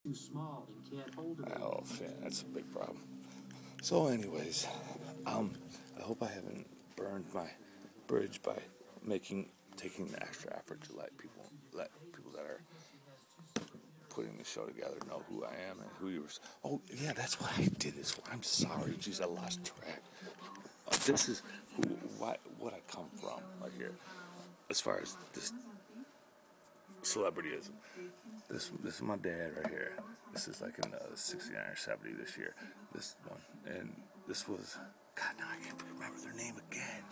Oh, yeah, that's a big problem. So, anyways, I hope I haven't burned my bridge by taking the extra effort to let people that are putting the show together know who I am and who you were. Oh, yeah, that's what I did this for. I'm sorry, jeez, I lost track. This is what I come from right here, as far as this celebrityism. This is my dad right here. This is like in 69 or 70 this year. This one, and this was God. Now I can't remember their name again.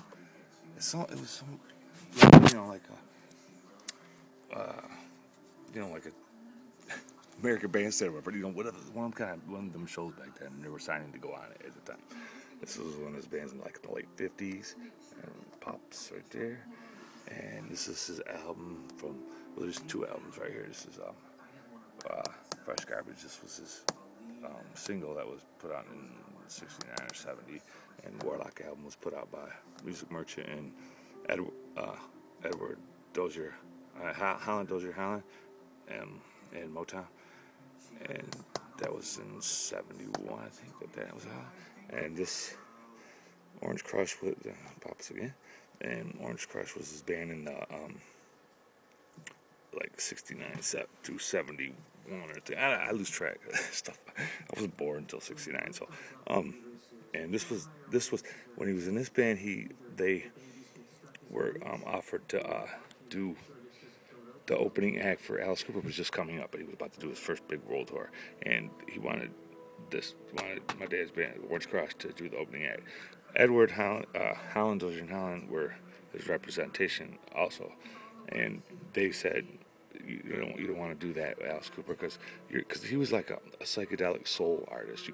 It was some, like a American Bandstand, or whatever. One of them shows back then. And they were signing to go on it at the time. This was one of his bands in like the late '50s, and Pops right there. And this is his album from. Well, there's two albums right here. This is Fresh Garbage. This was his single that was put out in '69 or '70, and Warlock album was put out by Music Merchant and Edward Dozier, Holland Dozier Holland, and Motown, and that was in '71, I think that was out. And this Orange Crush with Pops again, and Orange Crush was his band in the like '69 to '71 or thing. I lose track of that stuff. I wasn't born until '69, so and this was when he was in this band. They were offered to do the opening act for Alice Cooper was just coming up, but he was about to do his first big world tour, and he wanted my dad's band, Orange Crush, to do the opening act. Edward Holland, Dozier and Holland were his representation also, and they said you don't want to do that with Alice Cooper because he was like a psychedelic soul artist.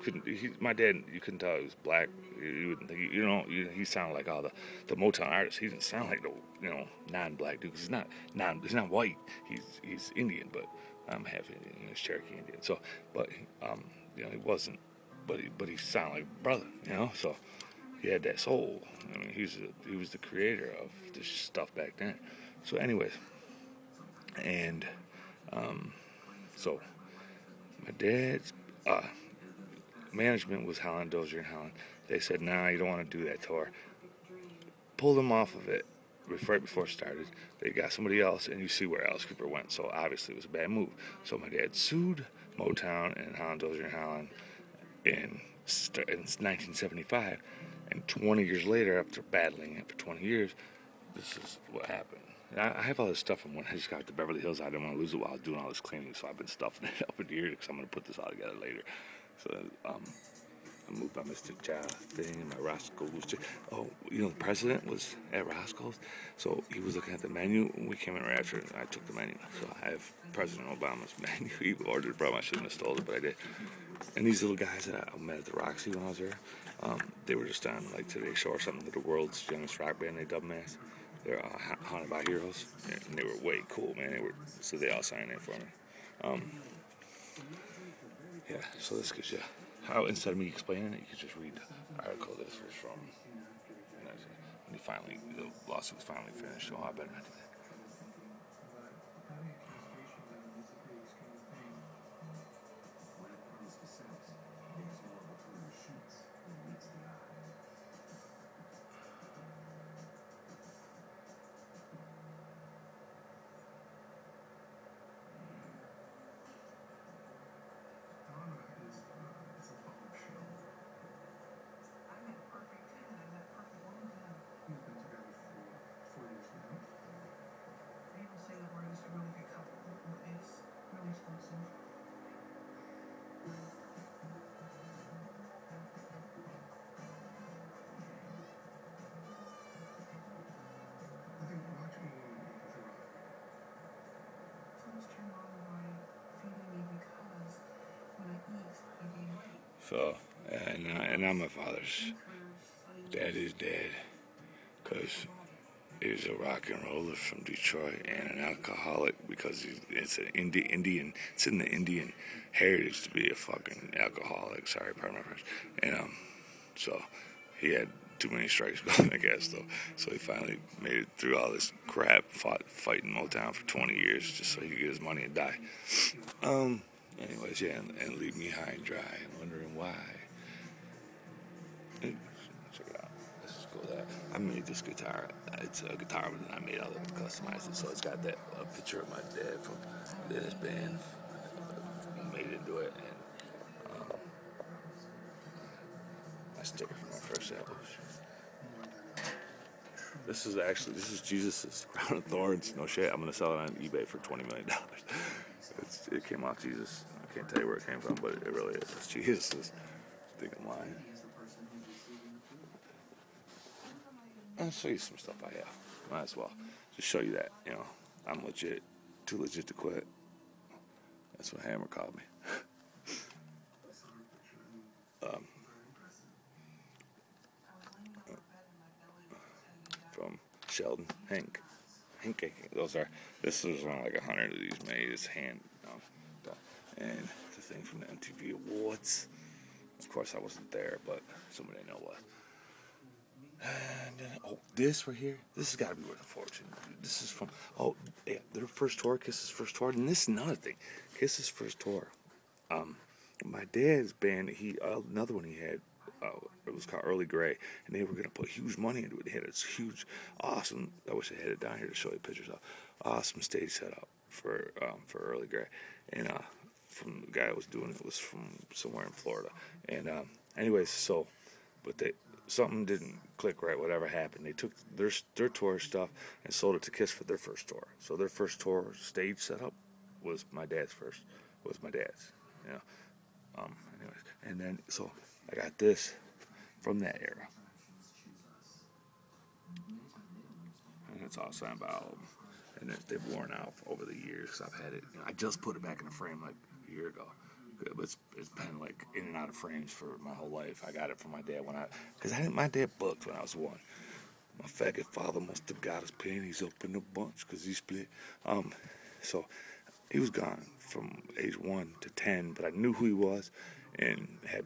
My dad, you couldn't tell he was black. You wouldn't think he sounded like all the Motown artists. He didn't sound like the non-black dude. 'Cause he's not white. He's Indian, but I'm half Indian. He's Cherokee Indian. So, but he wasn't. But he sounded like brother. So he had that soul. I mean, he was the creator of this stuff back then. So, anyways. And so my dad's management was Holland, Dozier and Holland. They said, "Nah, you don't want to do that tour." Pulled them off of it right before it started. They got somebody else, and you see where Alice Cooper went. So obviously it was a bad move. So my dad sued Motown and Holland, Dozier and Holland in 1975, and 20 years later, after battling it for 20 years, this is what happened. I have all this stuff from when I just got to Beverly Hills. I didn't want to lose it while I was doing all this cleaning, so I've been stuffing it up in here because I'm going to put this all together later. So I moved my Mr. Child thing and my Roscoe's. Oh, the president was at Roscoe's, so he was looking at the menu. When we came in right after, I took the menu. So I have President Obama's menu. He ordered it from. I shouldn't have stolen it, but I did. And these little guys that I met at the Roxy when I was there, they were just on like Today's Show or something. They're the world's youngest rock band. They dubbed them as. They're Haunted by Heroes, and they were way cool, man. So they all signed in for me. Yeah, so this gives you how, instead of me explaining it, you can just read the article this was from. When the lawsuit's finally finished, so I better not do that. So, and now my father's dad is dead because he was a rock and roller from Detroit and an alcoholic because it's an Indian. It's in the Indian heritage to be a fucking alcoholic. Sorry, pardon my French. And so he had too many strikes going, I guess, though. So he finally made it through all this crap, fighting Motown for 20 years just so he could get his money and die. Anyways, yeah, and leave me high and dry and wondering why. Check it out. Let's just go with that. I made this guitar. It's a guitar that I made all of it, customized it. So it's got that picture of my dad from this band made into it, and my sticker from my first album. This is Jesus' Crown of Thorns. No shit. I'm gonna sell it on eBay for $20 million. It came off Jesus. I can't tell you where it came from, but it really is. It's Jesus'. I think I'm lying. I'll show you some stuff I have. Might as well just show you that. I'm legit, too legit to quit. That's what Hammer called me. From Sheldon, Hank. This was only like 100 of these made. It's hand, and the thing from the MTV Awards. Of course, I wasn't there, but somebody I know was. And then, this right here, this has got to be worth a fortune. This is from, their first tour, Kiss's first tour, and this is another thing, Kiss's first tour. My dad's band, another one he had, it was called Early Grey, and they were going to put huge money into it. They had this huge, awesome, I wish I had it down here to show you pictures of, awesome stage setup for Early Grey. And from the guy who was doing it was from somewhere in Florida. And anyways, but something didn't click right, whatever happened. They took their tour stuff and sold it to Kiss for their first tour. So their first tour stage setup was my dad's. Anyways, and then so I got this from that era, and it's all signed by all of them. And they've worn out over the years because I've had it. I just put it back in a frame like a year ago. It's been like in and out of frames for my whole life. I got it from my dad my dad booked when I was 1. My faggot father must have got his panties up in a bunch because he split. So he was gone from age 1 to 10, but I knew who he was and had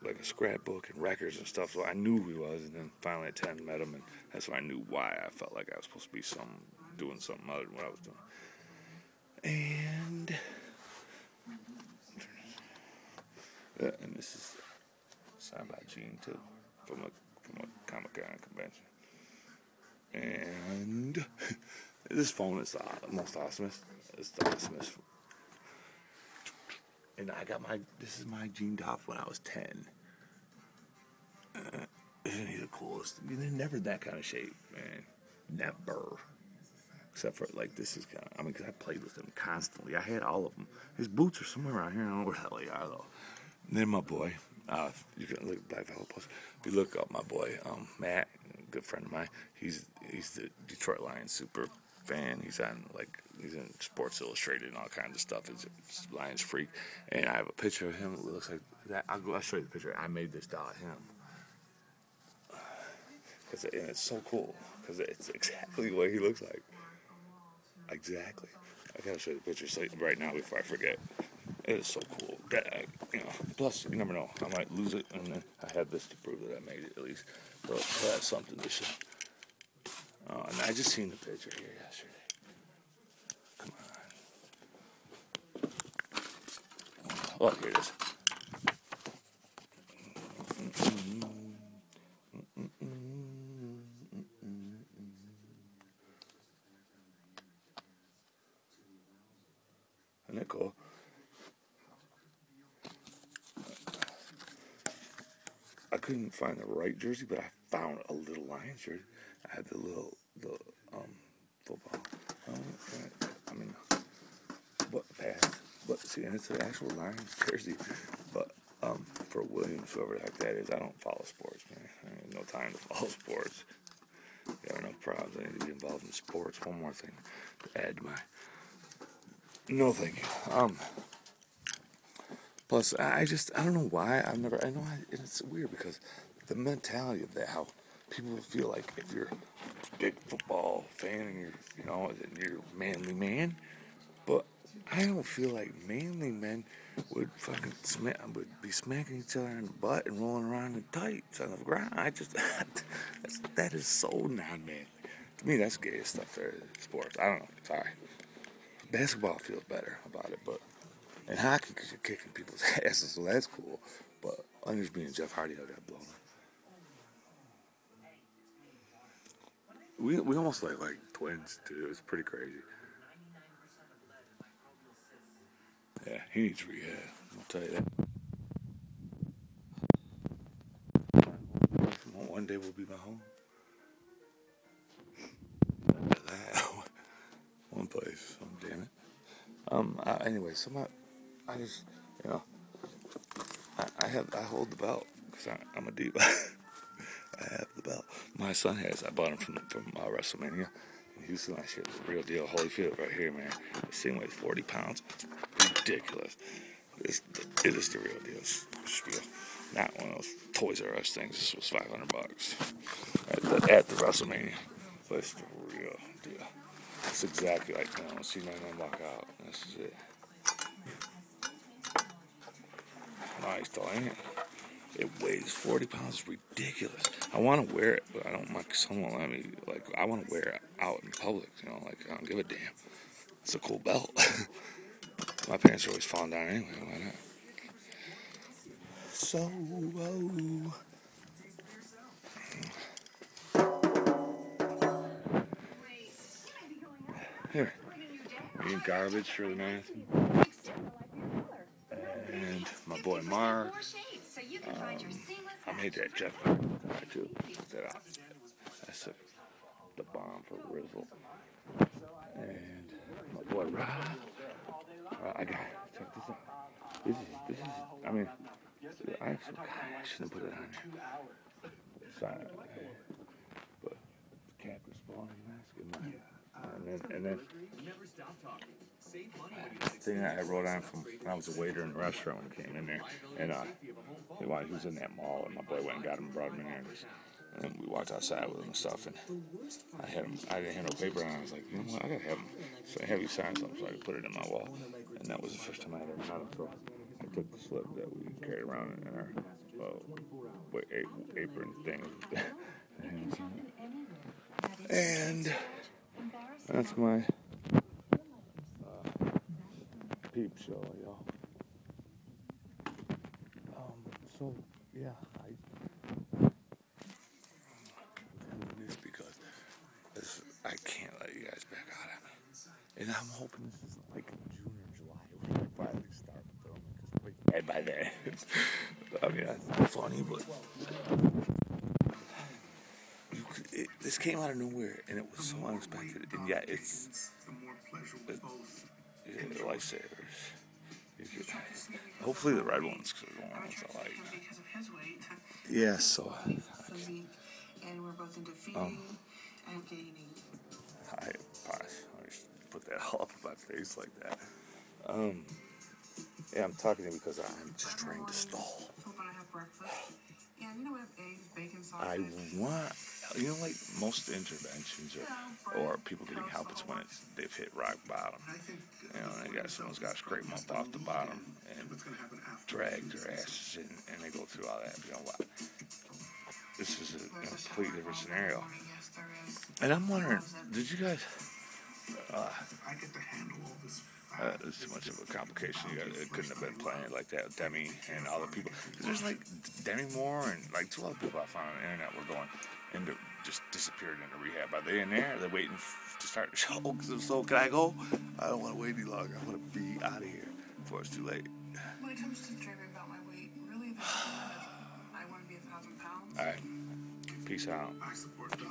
like a scrapbook and records and stuff. So I knew who he was, and then finally at 10 met him, and that's when I knew why I felt like I was supposed to be doing something other than what I was doing. And this is signed by Gene too, from a Comic-Con convention. And this phone is the most awesomest. It's the awesomest. And this is my Gene Doff when I was 10. Isn't he the coolest? They're never that kind of shape, man. Never. Except for, this is kind of, because I played with him constantly. I had all of them. His boots are somewhere around here. I don't know where the hell they are, though. And then my boy, you can look at Black Velvet Post. If you look up my boy, Matt, a good friend of mine, he's the Detroit Lions super fan. He's in Sports Illustrated and all kinds of stuff. He's a Lions freak. And I have a picture of him that looks like that. I'll show you the picture. I made this doll of him. And it's so cool, because it's exactly what he looks like. Exactly. I gotta show you the picture right now before I forget. It is so cool. Plus, you never know. I might lose it, and then I have this to prove that I made it, at least. So that's something to show. And I just seen the picture here yesterday. Come on. Oh, here it is. Isn't that cool? I couldn't find the right jersey, but I found a little Lions jersey. I had the football. But see, and it's an actual Lions jersey. But for Williams, whoever the heck that is, I don't follow sports, man. I have no time to follow sports. Got enough problems. I need to be involved in sports. One more thing to add to my. No, thank you. Plus, I don't know why and it's weird because the mentality of that, how people feel like if you're a big football fan and you're a manly man, but I don't feel like manly men would be smacking each other in the butt and rolling around in tights on the ground. That is so non-manly. To me, that's gayest stuff there in sports. I don't know. Sorry. Basketball feels better about it, but And hockey, because you're kicking people's asses, so that's cool. But Onions being Jeff Hardy, I got blown up. We almost like twins, too. It's pretty crazy. Yeah, he needs rehab. I'll tell you that. One day will be my home. One place. Oh, damn it. Anyway, so I just, you know, I hold the belt because I'm a diva. I have the belt. My son has. I bought him from WrestleMania in Houston. That shit was the real deal. Holyfield right here, man. This thing weighs 40 pounds. Ridiculous. It is the real deal. It's real. Not one of those Toys R Us things. This was $500 at the WrestleMania. But it's the real deal. It's exactly like, you know, see my man walk out. This is it. Nice, though, ain't it? It weighs 40 pounds. It's ridiculous. I want to wear it, but I don't. My son won't let me. Like, I want to wear it out in public. You know, like, I don't give a damn. It's a cool belt. My pants are always falling down anyway. Why not? So, here. Eating garbage for the marathon. And my boy Mark. I made that Jeff guy too. That's the bomb for Rizzle. And my boy Rob. I got, check this out. This is. I mean, I shouldn't put it on there. Sorry, but cat responding. And then thing that I wrote on from when I was a waiter in the restaurant when he came in there, and he was in that mall, and my boy went and got him and brought him in there, and we walked outside with him and stuff, and I didn't have no paper, and I was like, you know what, I gotta have him, so I have you sign something so I could put it in my wall, and that was the first time I ever had him, so I took the slip that we carried around in our apron thing, and that's my peep show, y'all. So yeah, I'm doing this because I can't let you guys back out at me, and I'm hoping this is like June or July when we finally start filming because we're dead by then. I mean, that's funny, but this came out of nowhere, and it was so unexpected, and yet it's lifesavers. Hopefully the red ones, because the ones I like. Yeah, so I just put that all up in my face like that. Yeah, I'm talking to you because I'm just trying to stall. I want, you know, like most interventions or people getting help, it's when they've hit rock bottom. You know, someone's got to scrape them up off the bottom and drag their asses in, and they go through all that. You know what? This is a completely different scenario. And I'm wondering, did you guys? It's too much of a complication. It couldn't have been planned like that with Demi and other people. Because there's like Demi Moore and like 2 other people I found on the internet were going into, just disappeared into rehab. Are they in there? Are they waiting to start the show? So can I go? I don't want to wait any longer. I want to be out of here before it's too late. When it comes to dreaming about my weight, really, I want to be 1,000 pounds. All right. Peace out. I support Dr.